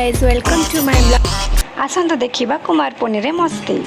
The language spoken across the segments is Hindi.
Guys welcome to my blog. आसंत देखिबा कुमार पनीर मस्ती।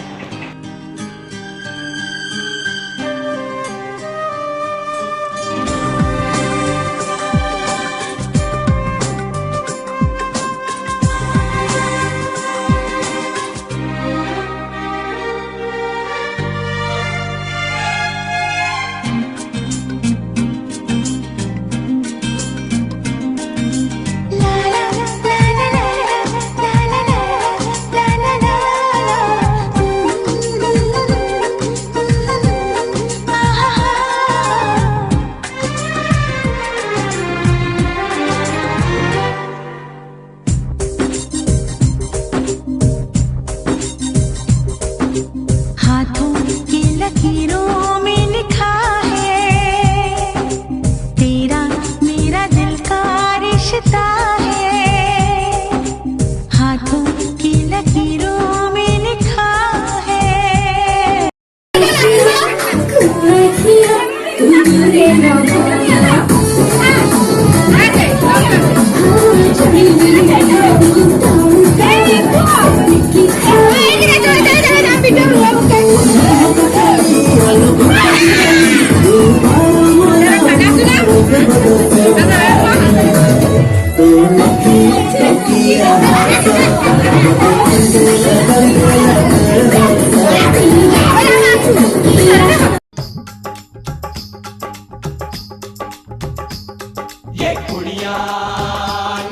ये कुड़ियां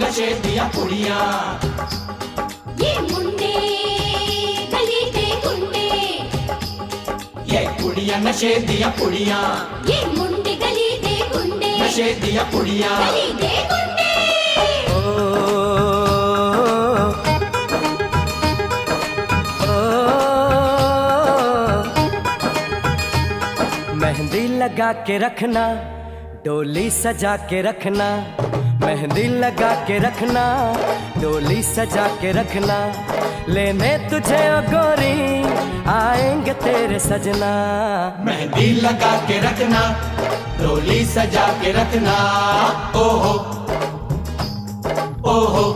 नशे दिया कुड़ियां, ये मुंडे गली दे गुंडे, ये कुड़ियां नशे दिया कुड़ियां, ये मुंडे गली दे गुंडे, नशे दिया कुड़ियां, गली दे गुंडे। मेहंदी लगा के रखना, डोली सजा के रखना, मेहंदी लगा के रखना, डोली सजा के रखना, लेने तुझे ओ गोरी आएंगे तेरे सजना। मेहंदी लगा के रखना, डोली सजा के रखना, ओहो ओहो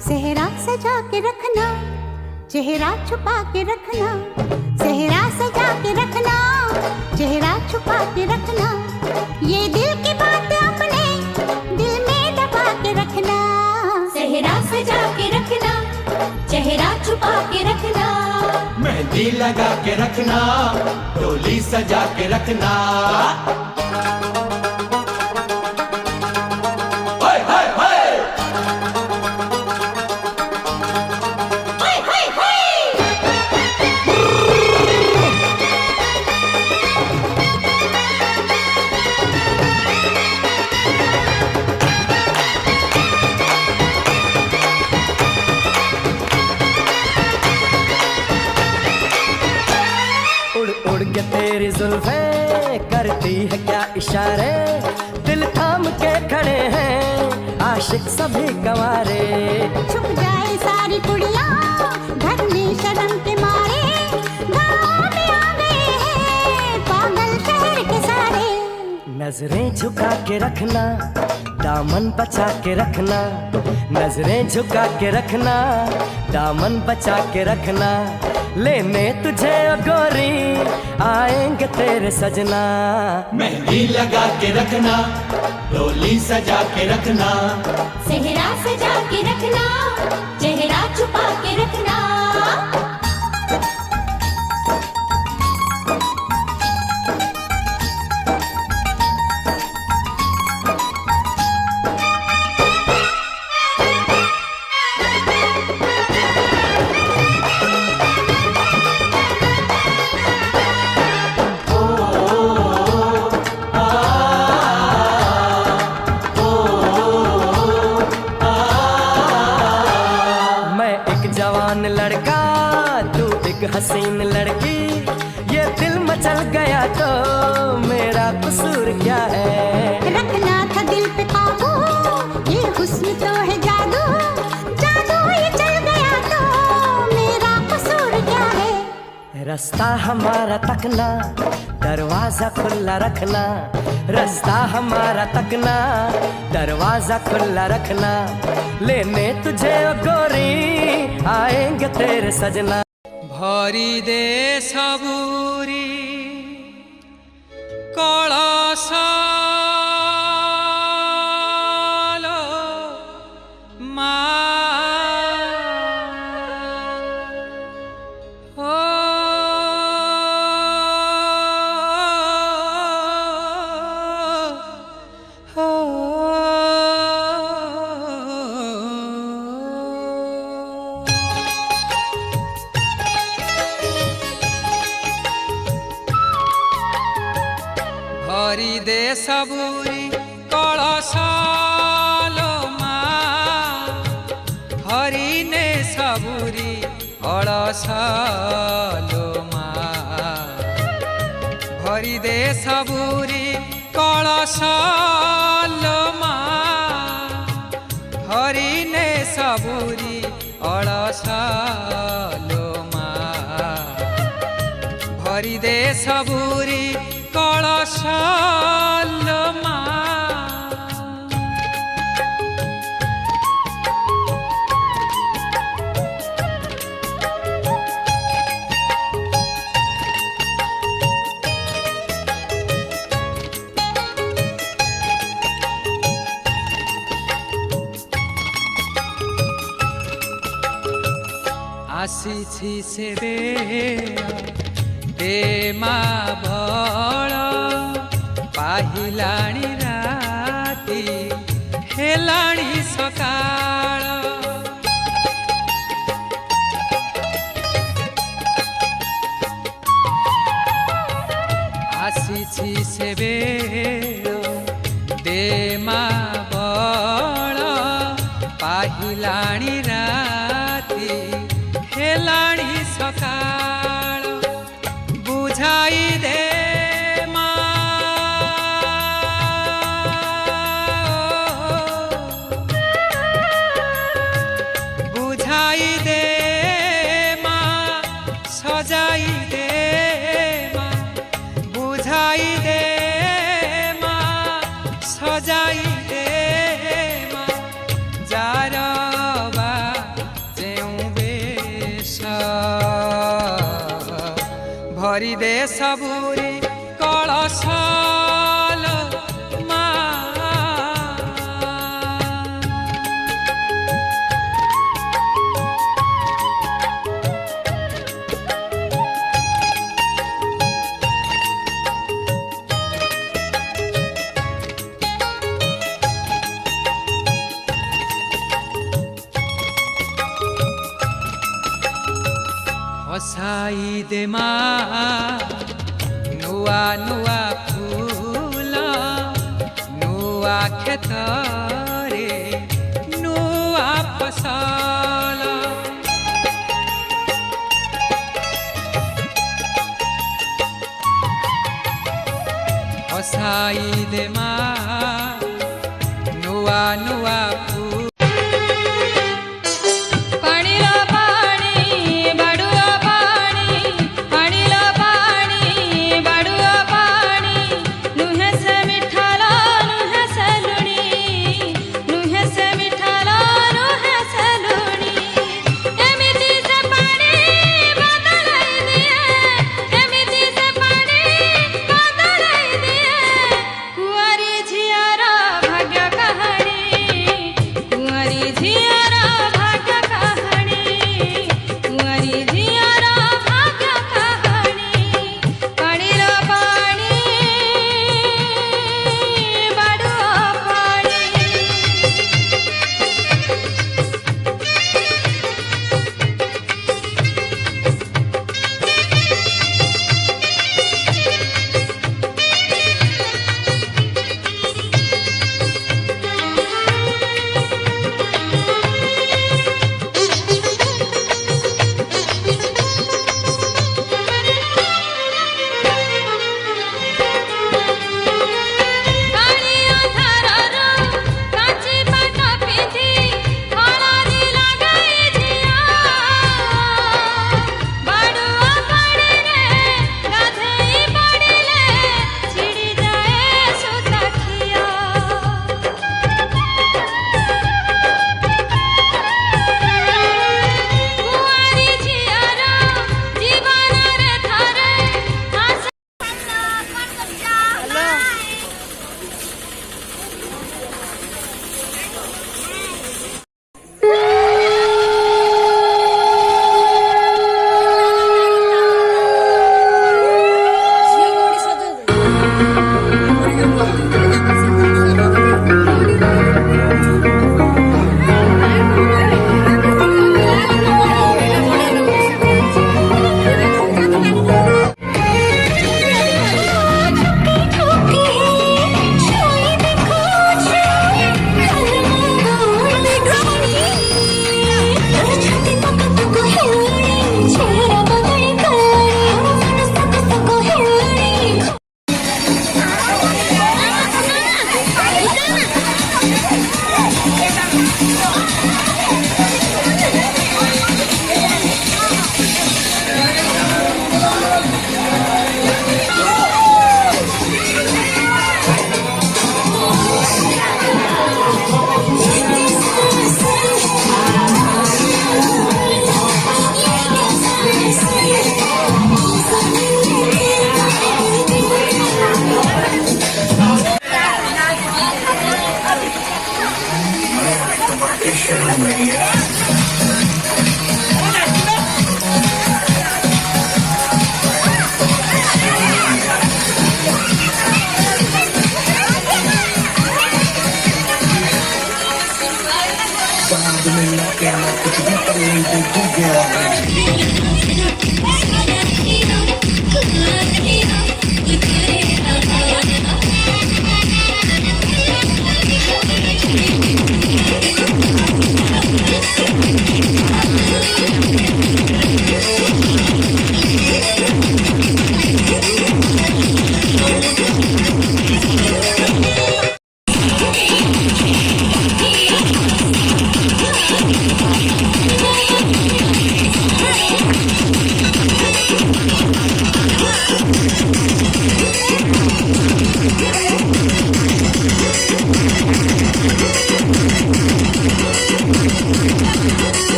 सेहरा सजा के रखना, चेहरा छुपा के रखना, सेहरा सजा के रखना, चेहरा छुपा के रखना, ये दिल की बात अपने दिल में दबा के रखना। सेहरा सजा के रखना, चेहरा छुपा के रखना, मेहंदी लगा के रखना, डोली सजा के रखना। उड़ उड़ के तेरी जुल्फें करती है क्या इशारे, दिल थाम के खड़े हैं आशिक सभी गंवारे। छुप जाए सारी कुड़ियां घर में शर्म के मारे, गाँव में आ गए हैं पागल शहर के सारे। नजरें झुका के रखना, दामन बचा के रखना, नजरें झुका के रखना, दामन बचा के रखना, लेने तुझे ओ गोरी आएंगे तेरे सजना। मेहंदी लगा के रखना, डोली सजा के रखना, सेहरा सजा के रखना, चेहरा छुपा के रखना। जवान लड़का तू एक हसीन लड़की, ये दिल मचल गया तो मेरा कसूर क्या है। रखना था दिल पे काबू, ये हुस्न तो है जादू, जादू ये चल गया तो मेरा कसूर क्या है। रास्ता हमारा तकना, दरवाजा खुला रखना। रास्ता हमारा तकना, दरवाजा खुला रखना। लेने तुझे ओ गोरी आएंगे तेरे सजना। भरी दे सबूरी कलसा भरी दे सबूरी कलसालो माँ, हरी ने सबूरी अड़सालो माँ। भरी दे सबूरी कलसालो माँ, हरी ने सबूरी अड़सालो माँ। भरी दे सबूरी कलसालो माँ। आसीछि सेबे दे माँ बड़, पाहिलाणी राती हेलाणी सकाळ। आसीछि सेबे दे माँ बड़, पाहिलाणी राती हेलाणी सकाळ। बुझाई दे बुझाई दे माँ, सजाई दे माँ। बुझाई दे माँ, सजाई दे माँ। जारवा जेऊ बेश भरी दे सबूरी कलसालो माँ। हसाई दे माँ नुआ नुआ फूल, नुआ खेतरे नुआ फसल। हसाई दे माँ नुआ नुआ फूल। कुआरी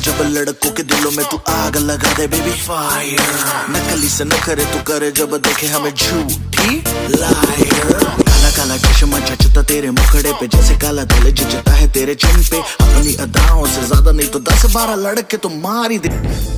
जब लड़कों के दिलों में तू आग लगा दे बेबी फायर, नकली से न करे तू करे जब देखे हमें झूठी लायर। काला काला चश्मा जचता तेरे मुखड़े पे जैसे काला दिल जचता है तेरे चिन पे। अपनी अदाओं से ज्यादा नहीं तो 10-12 लड़के तो मार ही दे।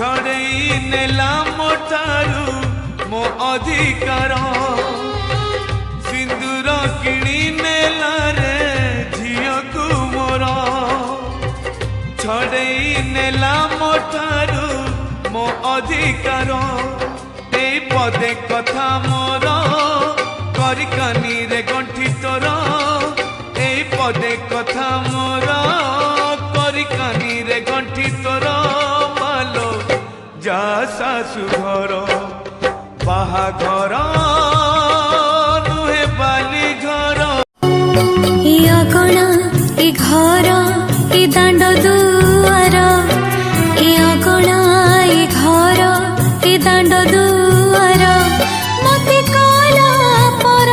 छड़ई नेला मोटारू मो अधिकार सिंदूर किणी नेला रे झियो को मोर छड़ई नेला मोटारू मो अधिकार ए पदे कथा मोर करिकानी रे गंठी तोर ए पदे कथा मोर शाशु घर बाहाघर नुहे बाली घर ए अगणा ए घर ए दाण्ड दुआर ए अगणा ए घर ए दाण्ड दुआर मते काला पर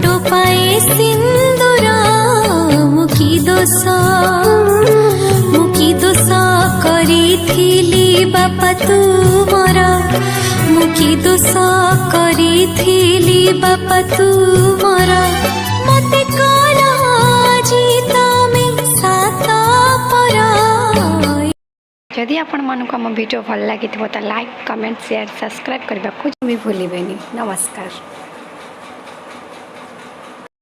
टोपाए सिन्दूर मुकी दोष करिथिली बापा तुमर मुकी दोष करिथिली बापा तुमर मते काला जी तमे सात पर जदि आपण मानक आम वीडियो भल लगी तो लाइक कमेंट शेयर सब्सक्राइब करने को भी भूलिए। नमस्कार।